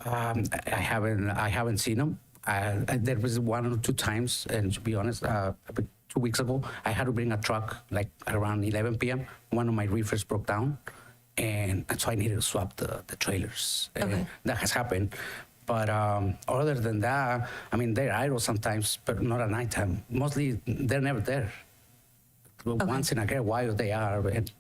I haven't seen them. There was one or two times, and to be honest, about 2 weeks ago, I had to bring a truck like around 11 p.m. One of my reefers broke down, and so I needed to swap the trailers. Okay. And that has happened. But other than that, I mean, they're idle sometimes, but not at nighttime. Mostly, they're never there. Once in a great while, they are. And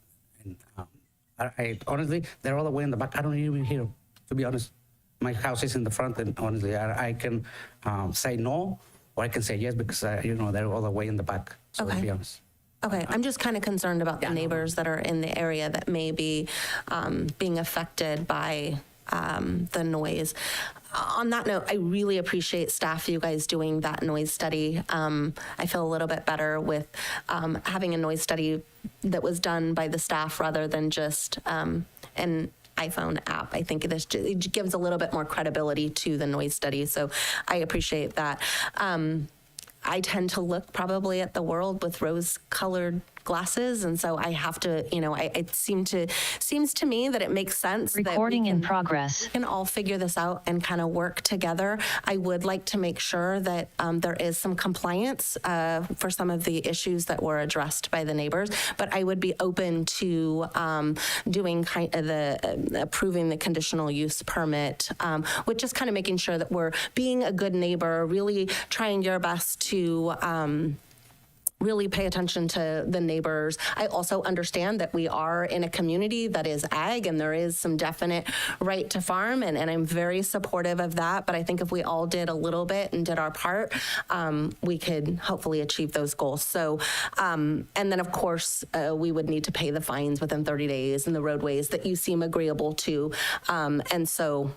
I honestly, they're all the way in the back. I don't even hear them, to be honest. My house is in the front, and honestly, I can say no, or I can say yes, because, they're all the way in the back, so to be honest. Okay, I'm just kind of concerned about the neighbors that are in the area that may be being affected by the noise. On that note, I really appreciate staff, you guys doing that noise study. I feel a little bit better with having a noise study that was done by the staff rather than just an iPhone app. I think it gives a little bit more credibility to the noise study, so I appreciate that. I tend to look probably at the world with rose-colored glasses, and so I have to, it seems to me that it makes sense. Recording that in progress. We can all figure this out and kind of work together. I would like to make sure that there is some compliance for some of the issues that were addressed by the neighbors, but I would be open to doing kind of approving the conditional use permit, with just kind of making sure that we're being a good neighbor, really trying your best to really pay attention to the neighbors. I also understand that we are in a community that is ag, and there is some definite right to farm, and I'm very supportive of that. But I think if we all did a little bit and did our part, we could hopefully achieve those goals. So, and then of course, we would need to pay the fines within 30 days in the roadways that you seem agreeable to. And so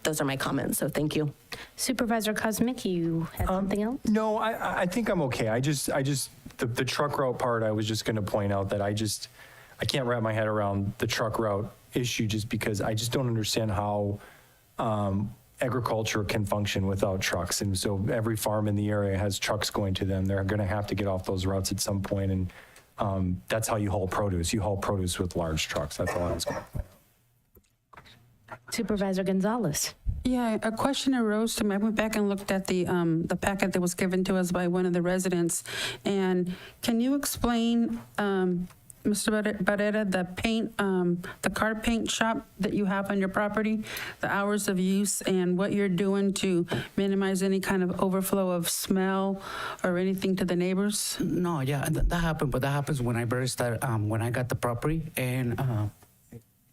those are my comments, so thank you. Supervisor Cosmic, you had something else? No, I think I'm okay. The truck route part, I was just going to point out that I can't wrap my head around the truck route issue, just because I just don't understand how agriculture can function without trucks. And so every farm in the area has trucks going to them. They're going to have to get off those routes at some point, and that's how you haul produce. You haul produce with large trucks. That's all I was going to point out. Supervisor Gonzalez. Yeah, a question arose to me. I went back and looked at the packet that was given to us by one of the residents. And can you explain, Mr. Barrera, the car paint shop that you have on your property, the hours of use, and what you're doing to minimize any kind of overflow of smell or anything to the neighbors? No, yeah, that happened, but that happens when I first started, when I got the property, and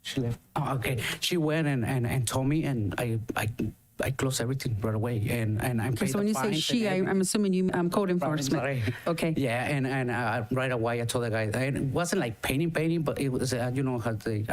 she left. Oh, okay. She went and told me, and I closed everything right away, and I'm paid. So when you say she, I'm assuming you code enforcement. Sorry. Okay. Yeah, and right away I told the guy, and it wasn't like painting, but it was how they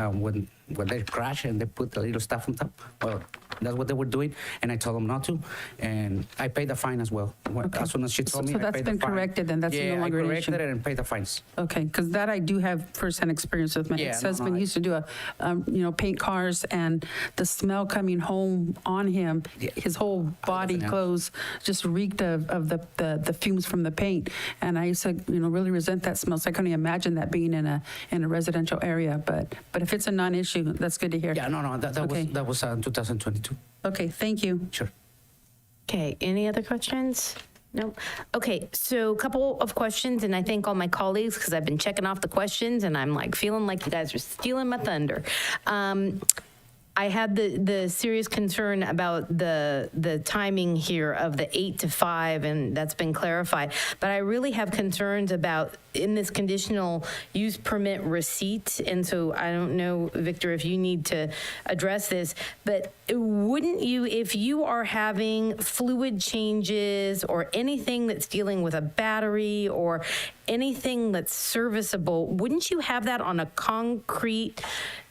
when they crash and they put the little stuff on top. Well, that's what they were doing, and I told them not to, and I paid the fine as well. Okay. As soon as she told me, so I that's paid been the fine. corrected, then that's no longer an issue. Yeah, I corrected it and paid the fines. Okay, because that I do have firsthand experience with. My ex-husband used to do paint cars, and the smell coming home on him, his whole body, clothes, just reeked of the fumes from the paint, and I used to really resent that smell. So I couldn't imagine that being in a residential area. But if it's a non-issue, that's good to hear. Yeah, no, that was 2022. Okay, thank you. Sure. Okay, any other questions? No? Okay, so a couple of questions, and I thank all my colleagues because I've been checking off the questions, and I'm like feeling like you guys are stealing my thunder. I had the serious concern about the timing here of the 8 to 5, and that's been clarified. But I really have concerns about in this conditional use permit receipt, and so I don't know, Victor, if you need to address this, but wouldn't you, if you are having fluid changes or anything that's dealing with a battery or anything that's serviceable, wouldn't you have that on a concrete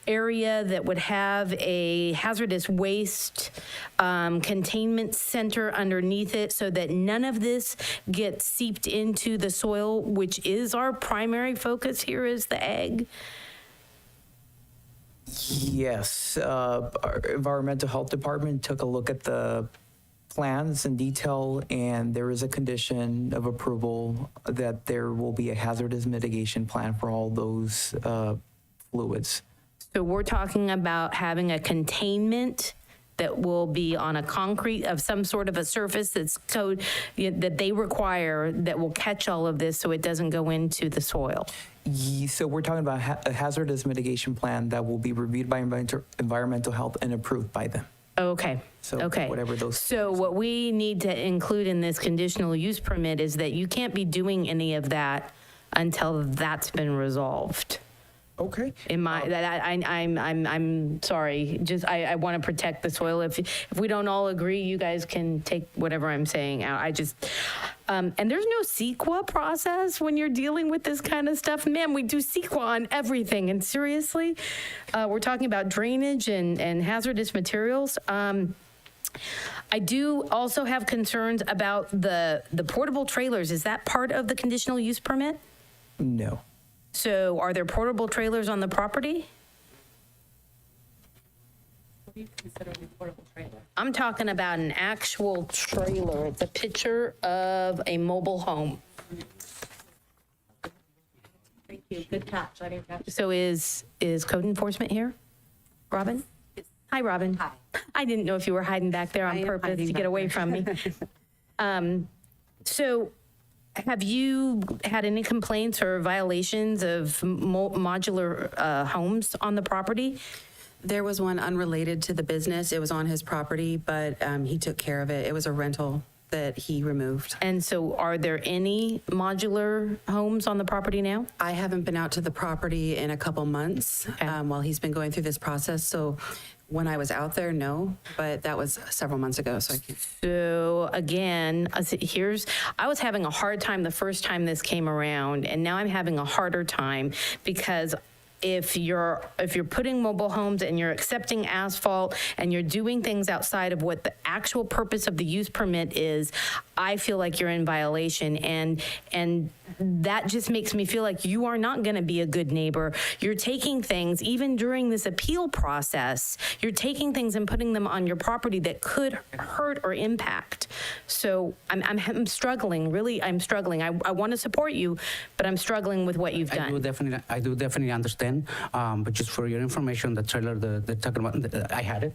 area that would have a hazardous waste containment center underneath it so that none of this gets seeped into the soil, which is our primary focus here is the ag? Yes, our environmental health department took a look at the plans in detail, and there is a condition of approval that there will be a hazardous mitigation plan for all those fluids. So we're talking about having a containment that will be on a concrete of some sort of a surface that's code that they require that will catch all of this so it doesn't go into the soil? So we're talking about a hazardous mitigation plan that will be reviewed by environmental health and approved by them. Okay. So okay. whatever those- So what we need to include in this conditional use permit is that you can't be doing any of that until that's been resolved. Okay. In my, that I'm sorry, just, I want to protect the soil. If we don't all agree, you guys can take whatever I'm saying out. I just, and there's no CEQA process when you're dealing with this kind of stuff. Man, we do CEQA on everything. And seriously, we're talking about drainage and hazardous materials. I do also have concerns about the portable trailers. Is that part of the conditional use permit? No. So are there portable trailers on the property? What do you consider a portable trailer? I'm talking about an actual trailer. It's a picture of a mobile home. Thank you. Good catch. I didn't catch. So is code enforcement here? Robin? Hi, Robin. Hi. I didn't know if you were hiding back there on purpose to get away from me. So have you had any complaints or violations of modular homes on the property? There was one unrelated to the business. It was on his property, but he took care of it. It was a rental that he removed. And so are there any modular homes on the property now? I haven't been out to the property in a couple months while he's been going through this process. So when I was out there, no, but that was several months ago. So I can't. So again, I was having a hard time the first time this came around, and now I'm having a harder time because if you're putting mobile homes and you're accepting asphalt and you're doing things outside of what the actual purpose of the use permit is, I feel like you're in violation, and that just makes me feel like you are not going to be a good neighbor. You're taking things, even during this appeal process, you're taking things and putting them on your property that could hurt or impact. So I'm struggling, really, I'm struggling. I want to support you, but I'm struggling with what you've done. I do definitely understand. But just for your information, the trailer they're talking about, I had it.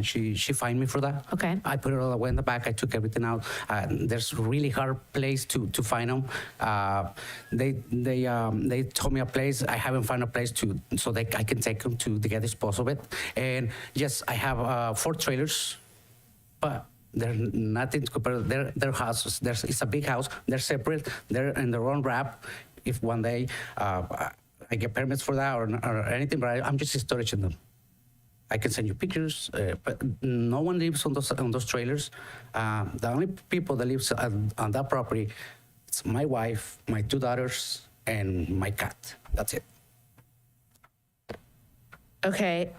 She fined me for that. Okay. I put it all away in the back. I took everything out. There's a really hard place to find them. They told me a place. I haven't found a place so I can take them to get dispose of it. And yes, I have 4 trailers, but they're nothing to compare. They're houses. It's a big house. They're separate. They're in their own wrap. If one day I get permits for that or anything, but I'm just storage in them. I can send you pictures, but no one lives on those trailers. The only people that lives on that property, it's my wife, my 2 daughters, and my cat. That's it. Okay,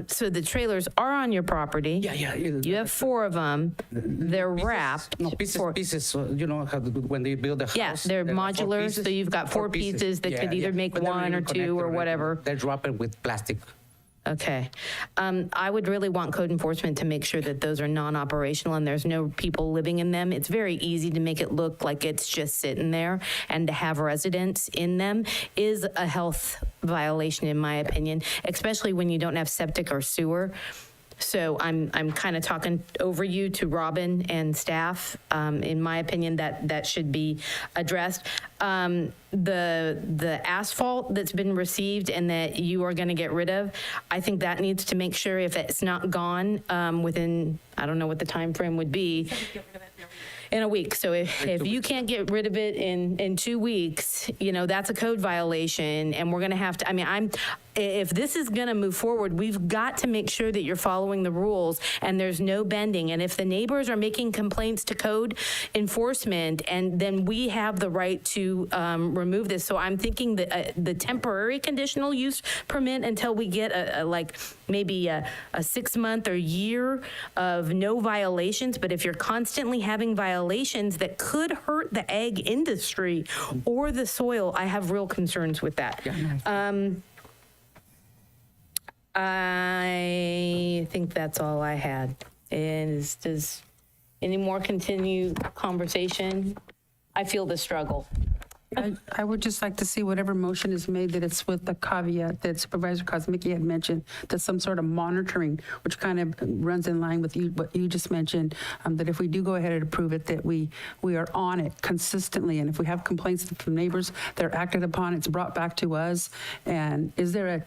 so the trailers are on your property. Yeah. You have 4 of them. They're wrapped. No, pieces. So, you know, when they build a house. Yeah, they're there are 4 modular, pieces, so you've got 4 pieces that could either make But they're 1 or really 2 or connected. whatever. They're dropped with plastic. Okay. I would really want code enforcement to make sure that those are non-operational and there's no people living in them. It's very easy to make it look like it's just sitting there, and to have residents in them is a health violation, in my opinion, especially when you don't have septic or sewer. So I'm kind of talking over you to Robin and staff. In my opinion, that should be addressed. The asphalt that's been received and that you are going to get rid of, I think that needs to make sure if it's not gone within, I don't know what the time frame would be. In a week. So if you can't get rid of it in 2 weeks, you know, that's a code violation, and we're going to have to, if this is going to move forward, we've got to make sure that you're following the rules and there's no bending. And if the neighbors are making complaints to code enforcement, and then we have the right to remove this. So I'm thinking that the temporary conditional use permit until we get maybe a 6-month or year of no violations. But if you're constantly having violations that could hurt the ag industry or the soil, I have real concerns with that. I think that's all I had. And does any more continue conversation? I feel the struggle. I would just like to see whatever motion is made, that it's with the caveat that Supervisor Kosmicki had mentioned, that some sort of monitoring, which kind of runs in line with what you just mentioned, that if we do go ahead and approve it, that we are on it consistently. And if we have complaints from neighbors, they're acted upon, it's brought back to us. And is there a